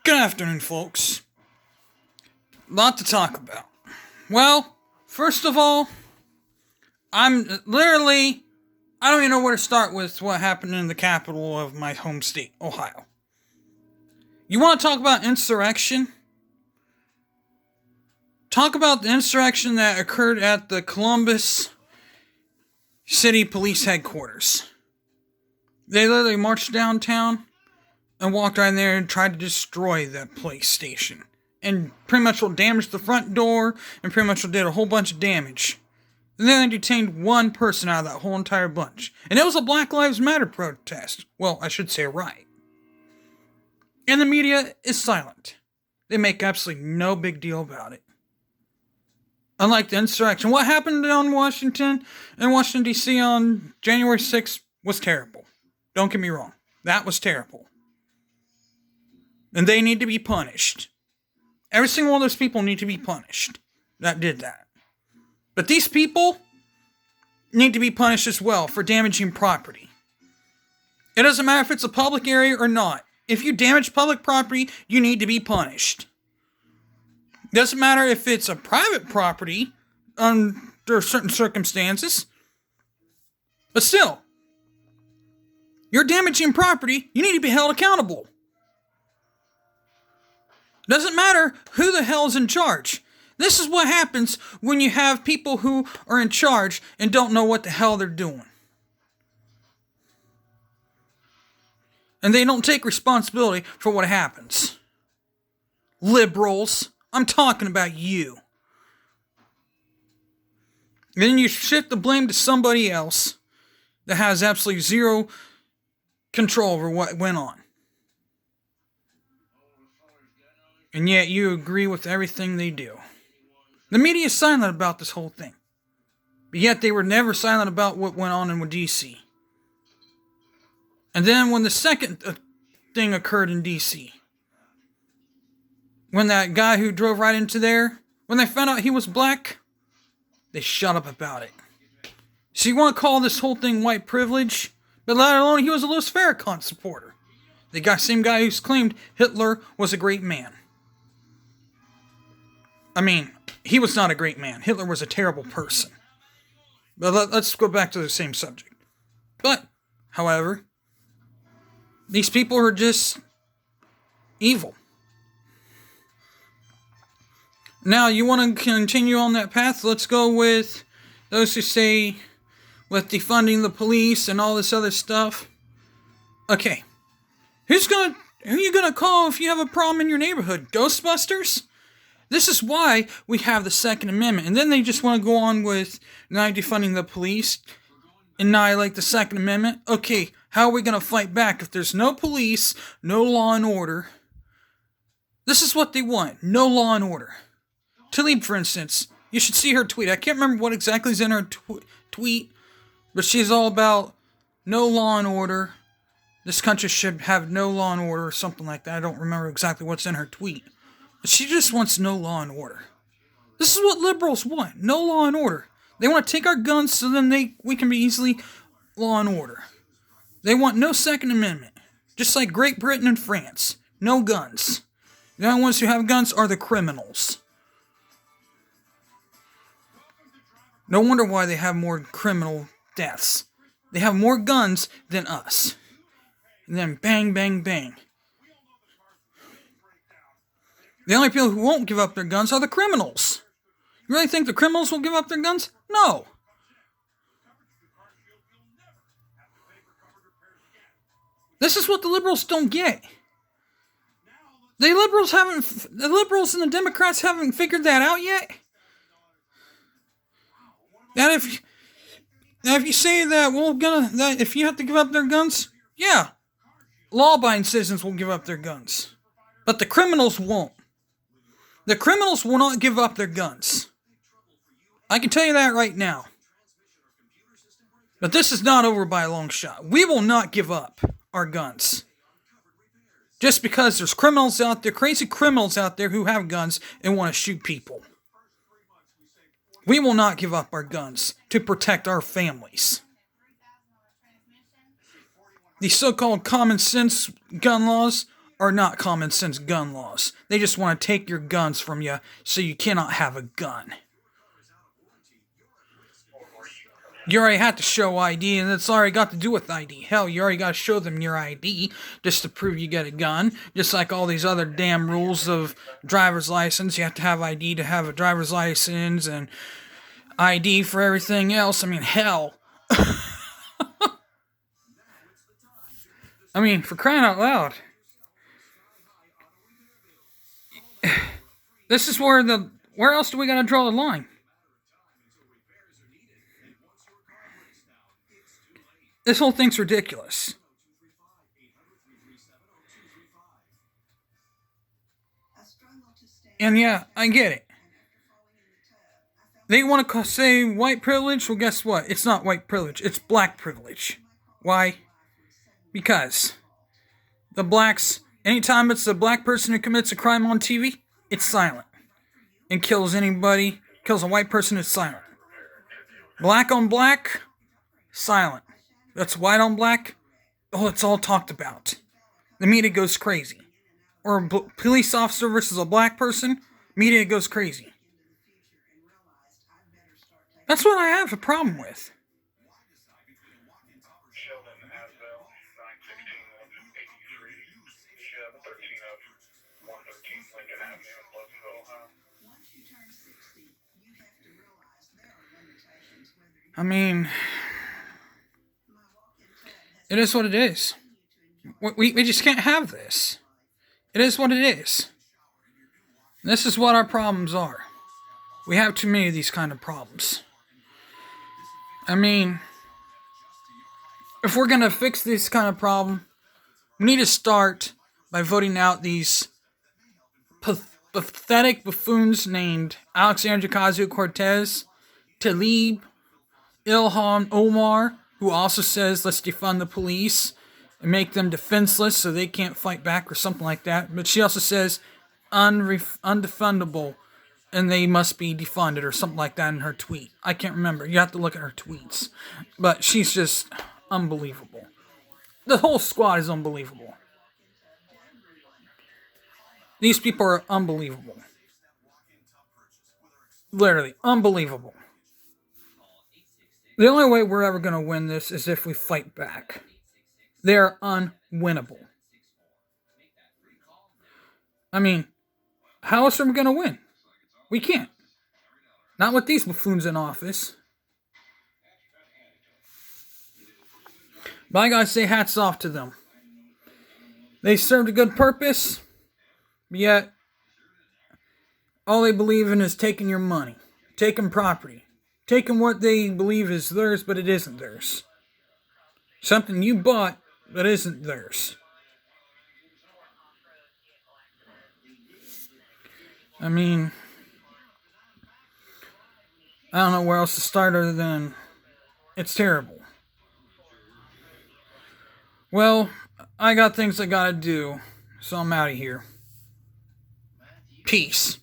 Good afternoon, folks. Lot to talk about. Well, first of all, I don't even know where to start with what happened in the capital of my home state, Ohio. You want to talk about insurrection? Talk about the insurrection that occurred at the Columbus City Police Headquarters. They literally marched downtown and walked right in there and tried to destroy that police station. And pretty much damaged the front door and pretty much did a whole bunch of damage. And then they detained one person out of that whole entire bunch. And it was a Black Lives Matter protest. Well, I should say a riot. And the media is silent. They make absolutely no big deal about it. Unlike the insurrection, what happened in Washington D.C. on January 6th was terrible. Don't get me wrong. That was terrible. And they need to be punished. Every single one of those people need to be punished that did that. But these people need to be punished as well for damaging property. It doesn't matter if it's a public area or not. If you damage public property, you need to be punished. It doesn't matter if it's a private property under certain circumstances. But still, you're damaging property, you need to be held accountable. Doesn't matter who the hell's in charge. This is what happens when you have people who are in charge and don't know what the hell they're doing. And they don't take responsibility for what happens. Liberals, I'm talking about you. And then you shift the blame to somebody else that has absolutely zero control over what went on. And yet you agree with everything they do. The media is silent about this whole thing. But yet they were never silent about what went on in D.C. And then when the second thing occurred in D.C., when that guy who drove right into there, when they found out he was black, they shut up about it. So you want to call this whole thing white privilege? But let alone he was a Louis Farrakhan supporter. The same guy who's claimed Hitler was a great man. I mean, he was not a great man. Hitler was a terrible person. But let's go back to the same subject. But, however, these people are just evil. Now, you want to continue on that path? Let's go with those who say with defunding the police and all this other stuff. Okay. Who are you gonna call if you have a problem in your neighborhood? Ghostbusters? This is why we have the Second Amendment. And then they just want to go on with not defunding the police, annihilate the Second Amendment. Okay, how are we going to fight back if there's no police, no law and order? This is what they want, no law and order. Tlaib, for instance, you should see her tweet. I can't remember what exactly is in her tweet, but she's all about no law and order. This country should have no law and order or something like that. I don't remember exactly what's in her tweet. But she just wants no law and order. This is what liberals want. No law and order. They want to take our guns so then we can be easily law and order. They want no Second Amendment. Just like Great Britain and France. No guns. The only ones who have guns are the criminals. No wonder why they have more criminal deaths. They have more guns than us. And then bang, bang, bang. The only people who won't give up their guns are the criminals. You really think the criminals will give up their guns? No. This is what the liberals don't get. The liberals and the Democrats haven't figured that out yet. That if you say that that if you have to give up their guns, yeah, law-abiding citizens will give up their guns, but the criminals won't. The criminals will not give up their guns. I can tell you that right now. But this is not over by a long shot. We will not give up our guns. Just because there's criminals out there, crazy criminals out there who have guns and want to shoot people. We will not give up our guns to protect our families. These so-called common sense gun laws are not common sense gun laws. They just want to take your guns from you so you cannot have a gun. You already had to show ID, and it's already got to do with ID. Hell, you already got to show them your ID just to prove you get a gun. Just like all these other damn rules of driver's license. You have to have ID to have a driver's license, and ID for everything else. I mean, hell. I mean, for crying out loud. This is where else do we gotta draw the line? This whole thing's ridiculous. And yeah, I get it. They want to say white privilege? Well, guess what? It's not white privilege. It's black privilege. Why? Because the blacks, anytime it's a black person who commits a crime on TV, it's silent. And kills anybody, kills a white person, it's silent. Black on black, silent. That's white on black, oh, it's all talked about. The media goes crazy. Or a police officer versus a black person, media goes crazy. That's what I have a problem with. I mean, it is what it is. We just can't have this. It is what it is. This is what our problems are. We have too many of these kind of problems. I mean, if we're going to fix this kind of problem, we need to start by voting out these pathetic buffoons named Alexandria Ocasio-Cortez, Tlaib, Ilhan Omar, who also says let's defund the police and make them defenseless so they can't fight back or something like that. But she also says undefendable and they must be defunded or something like that in her tweet. I can't remember. You have to look at her tweets. But she's just unbelievable. The whole squad is unbelievable. These people are unbelievable. Literally, unbelievable. The only way we're ever going to win this is if we fight back. They're unwinnable. I mean, how else are we going to win? We can't. Not with these buffoons in office. But I gotta say hats off to them. They served a good purpose, yet all they believe in is taking your money, taking property, taking what they believe is theirs, but it isn't theirs. Something you bought, but isn't theirs. I mean, I don't know where else to start other than it's terrible. Well, I got things I gotta do, so I'm out of here. Peace.